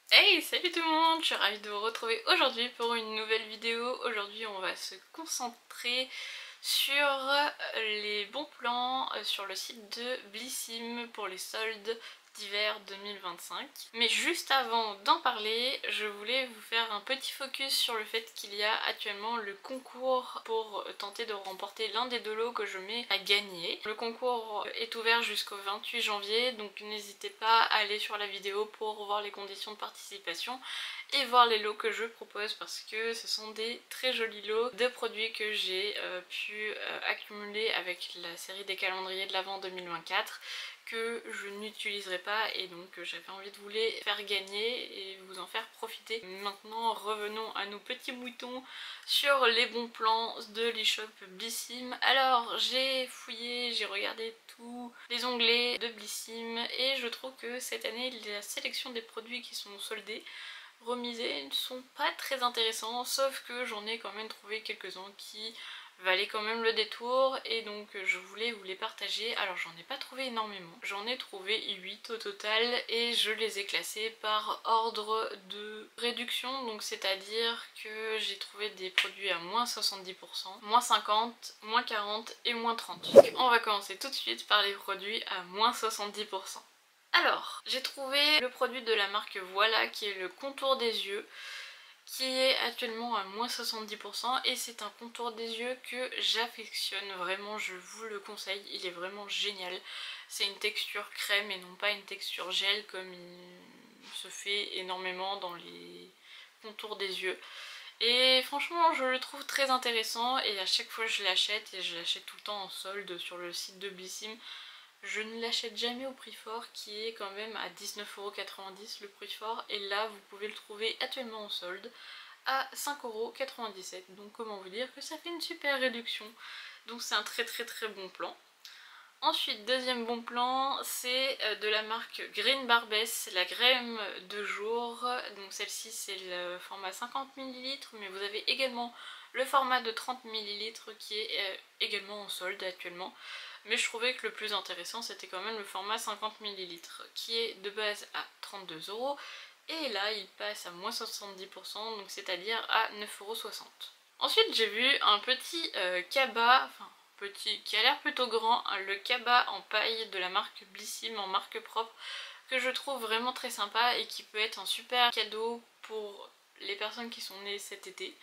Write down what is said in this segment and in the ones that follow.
Hey, salut tout le monde, je suis ravie de vous retrouver aujourd'hui pour une nouvelle vidéo. Aujourd'hui on va se concentrer sur les bons plans sur le site de Blissim pour les soldes d'hiver 2025. Mais juste avant d'en parler, je voulais vous faire un petit focus sur le fait qu'il y a actuellement le concours pour tenter de remporter l'un des deux lots que je mets à gagner. Le concours est ouvert jusqu'au 28 janvier, donc n'hésitez pas à aller sur la vidéo pour voir les conditions de participation et voir les lots que je propose parce que ce sont des très jolis lots de produits que j'ai pu accumuler avec la série des calendriers de l'Avent 2024 que je n'utiliserai pas et donc j'avais envie de vous les faire gagner et vous en faire profiter. Maintenant revenons à nos petits moutons sur les bons plans de l'eShop Blissim. Alors j'ai fouillé, j'ai regardé tous les onglets de Blissim et je trouve que cette année la sélection des produits qui sont soldés remisés ne sont pas très intéressants, sauf que j'en ai quand même trouvé quelques-uns qui valaient quand même le détour et donc je voulais vous les partager. Alors j'en ai pas trouvé énormément, j'en ai trouvé 8 au total et je les ai classés par ordre de réduction, donc c'est-à-dire que j'ai trouvé des produits à moins 70%, moins 50, moins 40 et moins 30. Donc on va commencer tout de suite par les produits à moins 70%. Alors, j'ai trouvé le produit de la marque Voilà qui est le contour des yeux qui est actuellement à moins 70% et c'est un contour des yeux que j'affectionne vraiment, je vous le conseille, il est vraiment génial. C'est une texture crème et non pas une texture gel comme il se fait énormément dans les contours des yeux. Et franchement je le trouve très intéressant et à chaque fois je l'achète et je l'achète tout le temps en solde sur le site de Blissim. Je ne l'achète jamais au prix fort qui est quand même à 19,90€ le prix fort et là vous pouvez le trouver actuellement en solde à 5,97€. Donc comment vous dire que ça fait une super réduction. Donc c'est un très bon plan. Ensuite, deuxième bon plan, c'est de la marque Green Barbess, la crème de jour. Donc celle-ci c'est le format 50ml, mais vous avez également le format de 30ml qui est également en solde actuellement. Mais je trouvais que le plus intéressant c'était quand même le format 50ml qui est de base à 32€. Et là il passe à moins 70%, donc c'est-à-dire à 9,60€. Ensuite j'ai vu un petit cabas, enfin petit, qui a l'air plutôt grand, le cabas en paille de la marque Blissim en marque propre que je trouve vraiment très sympa et qui peut être un super cadeau pour les personnes qui sont nées cet été.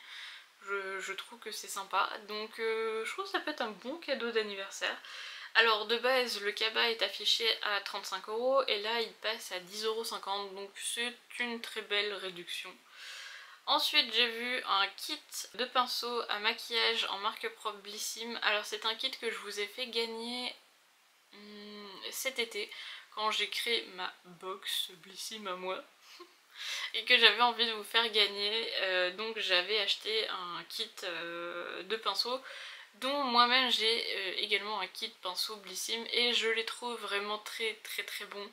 Je trouve que c'est sympa, donc je trouve que ça peut être un bon cadeau d'anniversaire. Alors de base le cabas est affiché à 35€ et là il passe à 10,50€, donc c'est une très belle réduction. Ensuite j'ai vu un kit de pinceaux à maquillage en marque propre Blissim. Alors c'est un kit que je vous ai fait gagner cet été quand j'ai créé ma box Blissim à moi et que j'avais envie de vous faire gagner. Donc j'avais acheté un kit de pinceaux dont moi-même j'ai également un kit pinceau Blissim et je les trouve vraiment très bons.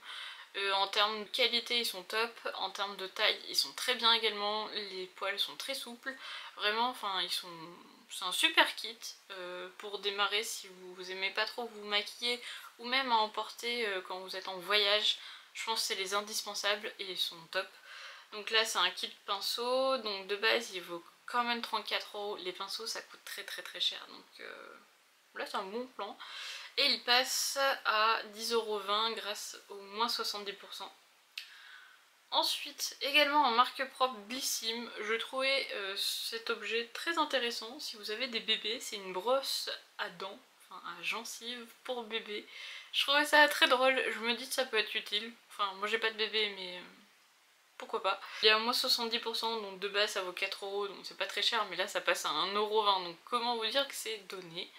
En termes de qualité ils sont top, en termes de taille ils sont très bien également, les poils sont très souples, vraiment enfin ils sont... C'est un super kit pour démarrer si vous aimez pas trop vous maquiller ou même à emporter quand vous êtes en voyage. Je pense que c'est les indispensables et ils sont top. Donc là c'est un kit pinceau, donc de base il vaut quand même 34€, les pinceaux ça coûte très cher donc là c'est un bon plan. Et il passe à 10,20€ grâce au moins 70%. Ensuite, également en marque propre Blissim, je trouvais cet objet très intéressant. Si vous avez des bébés, c'est une brosse à dents, enfin à gencives pour bébé. Je trouvais ça très drôle, je me dis que ça peut être utile. Enfin, moi j'ai pas de bébé, mais pourquoi pas. Il y a au moins 70%, donc de base ça vaut 4€, donc c'est pas très cher, mais là ça passe à 1,20€, donc comment vous dire que c'est donné.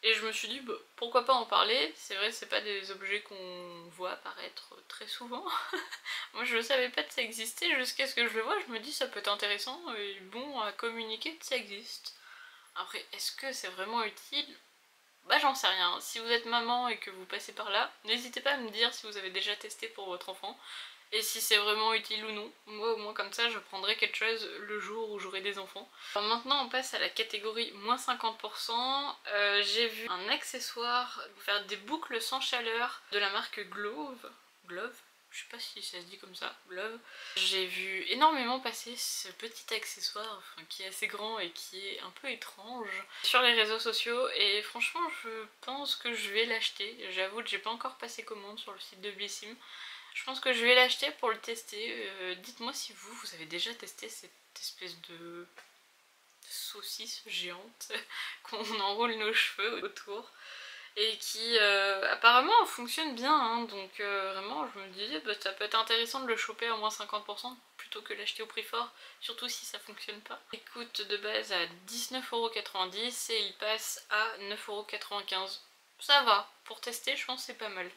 Et je me suis dit, bah, pourquoi pas en parler. C'est vrai, c'est pas des objets qu'on voit apparaître très souvent. Moi je ne savais pas que ça existait jusqu'à ce que je le vois, je me dis ça peut être intéressant et bon à communiquer que ça existe. Après, est-ce que c'est vraiment utile? Bah j'en sais rien. Si vous êtes maman et que vous passez par là, n'hésitez pas à me dire si vous avez déjà testé pour votre enfant et si c'est vraiment utile ou non. Moi au moins comme ça je prendrai quelque chose le jour où j'aurai des enfants. Alors maintenant on passe à la catégorie moins 50%. J'ai vu un accessoire pour faire des boucles sans chaleur de la marque Glove. Glove, je sais pas si ça se dit comme ça, Love. J'ai vu énormément passer ce petit accessoire, enfin, qui est assez grand et qui est un peu étrange sur les réseaux sociaux, et franchement je pense que je vais l'acheter. J'avoue que j'ai pas encore passé commande sur le site de Blissim. Je pense que je vais l'acheter pour le tester. Dites-moi si vous avez déjà testé cette espèce de saucisse géante qu'on enroule nos cheveux autour et qui apparemment fonctionne bien, hein, donc vraiment je me disais bah, ça peut être intéressant de le choper à moins 50% plutôt que l'acheter au prix fort, surtout si ça fonctionne pas. Il coûte de base à 19,90€ et il passe à 9,95€. Ça va, pour tester je pense que c'est pas mal.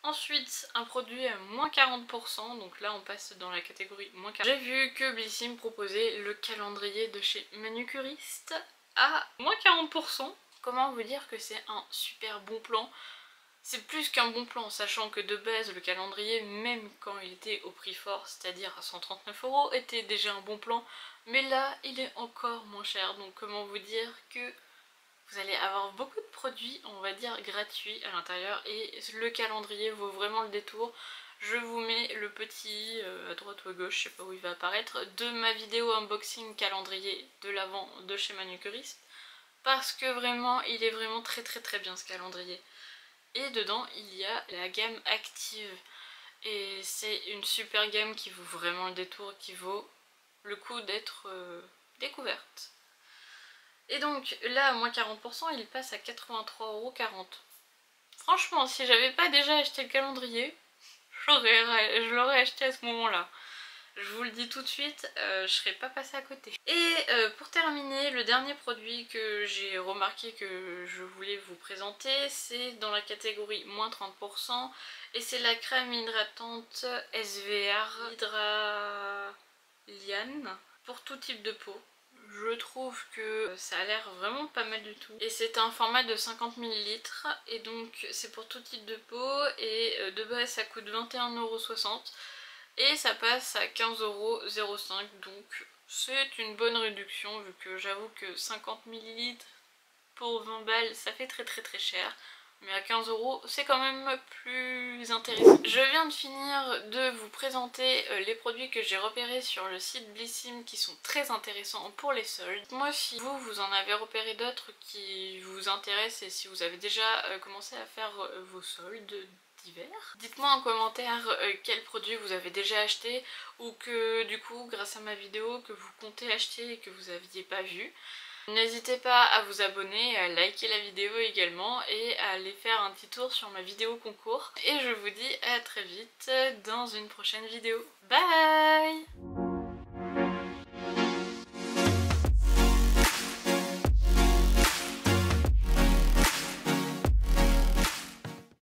Ensuite, un produit à moins 40%, donc là on passe dans la catégorie moins 40%. J'ai vu que Blissim proposait le calendrier de chez Manucuriste à moins 40%. Comment vous dire que c'est un super bon plan? C'est plus qu'un bon plan, sachant que de base le calendrier, même quand il était au prix fort, c'est-à-dire à 139€, était déjà un bon plan. Mais là, il est encore moins cher, donc comment vous dire que vous allez avoir beaucoup de produits, on va dire, gratuits à l'intérieur, et le calendrier vaut vraiment le détour. Je vous mets le petit à droite ou à gauche, je sais pas où il va apparaître, de ma vidéo unboxing calendrier de l'Avent de chez Manucuriste, parce que vraiment, il est vraiment très bien ce calendrier. Et dedans, il y a la gamme active, et c'est une super gamme qui vaut vraiment le détour, qui vaut le coup d'être découverte. Et donc là, à moins 40%, il passe à 83,40€. Franchement, si j'avais pas déjà acheté le calendrier, je l'aurais acheté à ce moment-là. Je vous le dis tout de suite, je serais pas passée à côté. Et pour terminer, le dernier produit que j'ai remarqué que je voulais vous présenter, c'est dans la catégorie moins 30%, et c'est la crème hydratante SVR Hydraliane pour tout type de peau. Je trouve que ça a l'air vraiment pas mal du tout. Et c'est un format de 50 ml et donc c'est pour tout type de peau, et de base ça coûte 21,60€ et ça passe à 15,05€, donc c'est une bonne réduction vu que j'avoue que 50 ml pour 20 balles ça fait très cher. Mais à 15€ c'est quand même plus intéressant. Je viens de finir de vous présenter les produits que j'ai repérés sur le site Blissim qui sont très intéressants pour les soldes. Moi si vous en avez repéré d'autres qui vous intéressent et si vous avez déjà commencé à faire vos soldes d'hiver, dites-moi en commentaire quels produits vous avez déjà acheté ou que du coup grâce à ma vidéo que vous comptez acheter et que vous n'aviez pas vu. N'hésitez pas à vous abonner, à liker la vidéo également et à aller faire un petit tour sur ma vidéo concours. Et je vous dis à très vite dans une prochaine vidéo. Bye!